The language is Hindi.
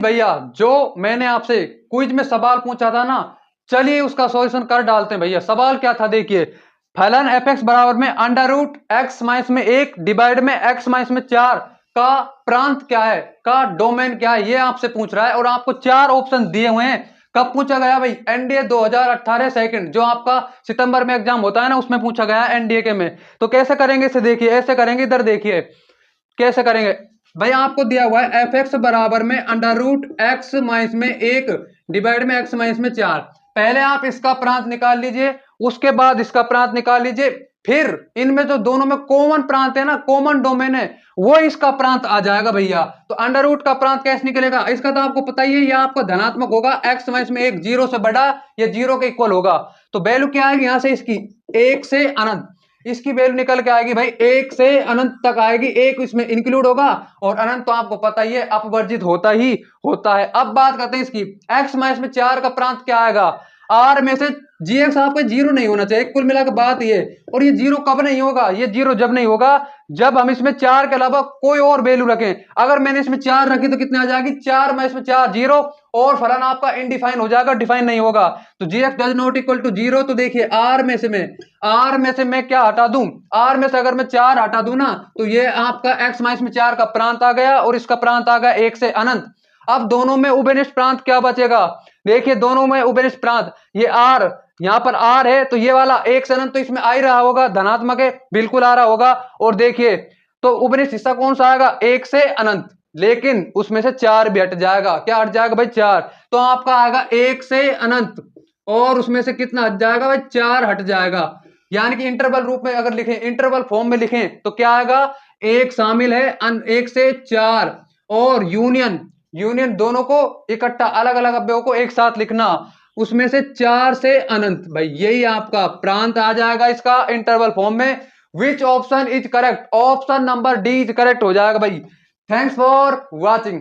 भैया जो मैंने आपसे क्विज में सवाल पूछा था ना, चलिए उसका सॉल्यूशन कर डालते हैं भैया। सवाल क्या था देखिए, फलन एफ एक्स बराबर में अंडर रूट एक्स माइनस में 1 डिवाइड में एक्स माइनस में 4 का प्रांत क्या है, का डोमेन क्या है, ये आपसे पूछ रहा है। और आपको 4 ऑप्शन दिए हुए हैं। कब पूछा गया भाई? एनडीए 2018 सेकंड, जो आपका सितंबर में एग्जाम होता है ना, उसमें पूछा गया है एनडीए के में। तो कैसे करेंगे इसे देखिए, ऐसे करेंगे, इधर देखिए कैसे करेंगे। भाई आपको दिया हुआ है एफ एक्स बराबर में अंडर रूट एक्स माइनस में 1 डिवाइड में एक्स माइनस में 4। पहले आप इसका प्रांत निकाल लीजिए, उसके बाद इसका प्रांत निकाल लीजिए, फिर इनमें जो दोनों में कॉमन प्रांत है ना, कॉमन डोमेन है, वो इसका प्रांत आ जाएगा भैया। तो अंडर रूट का प्रांत कैसे निकलेगा, इसका तो आपको पता ही है, ये आपका धनात्मक होगा, एक्स माइनस में 1 जीरो से बड़ा या जीरो के इक्वल होगा। तो वैल्यू क्या आएगी यहां से इसकी, 1 से अनंत। इसकी वैल्यू निकल के आएगी भाई 1 से अनंत तक आएगी, एक इसमें इंक्लूड होगा, और अनंत तो आपको पता ही है अपवर्जित होता ही होता है। अब बात करते हैं इसकी, x माइनस में 4 का प्रांत क्या आएगा, r में से gx आपका जीरो नहीं होना चाहिए, कुल मिलाकर बात ये। और ये जीरो कब नहीं होगा, ये जीरो जब नहीं होगा जब हम इसमें 4 के अलावा कोई और वैल्यू रखें। अगर मैंने इसमें 4 रखी तो कितने आ जाएगी, 4 में इसमें 4 जीरो, और फलन आपका इनडिफाइन हो जाएगा, डिफाइन नहीं होगा। तो gx does not equal to zero. तो देखिए r में से मैं क्या हटा दूं, r में से अगर मैं 4 हटा दूं ना, तो ये आपका x माइनस में 4 का प्रांत आ गया, और इसका प्रांत आ गया 1 से अनंत। अब दोनों में उभयनिष्ठ प्रांत क्या बचेगा, देखिए दोनों में उभयनिष्ठ प्रांत, ये r, यहां पर r है, तो ये वाला 1 से अनंत तो इसमें आ ही रहा होगा, धनात्मक है, बिल्कुल आ रहा होगा। और देखिए तो उभयनिष्ठ हिस्सा कौन सा आएगा, 1 से अनंत, लेकिन उसमें से 4 भी हट जाएगा। क्या हट जाएगा भाई, 4। तो आपका आएगा 1 से अनंत, और उसमें से कितना हट जाएगा भाई, 4 हट जाएगा। यानी कि इंटरवल रूप में अगर लिखें, इंटरवल फॉर्म में लिखें, तो क्या आएगा, एक शामिल है 1 से 4, और यूनियन, यूनियन दोनों को इकट्ठा, अलग अलग अवयवों को एक साथ लिखना, उसमें से 4 से अनंत। भाई यही आपका प्रांत आ जाएगा इसका इंटरवल फॉर्म में। Which option is correct, option number D is correct हो जाएगा भाई। Thanks for watching.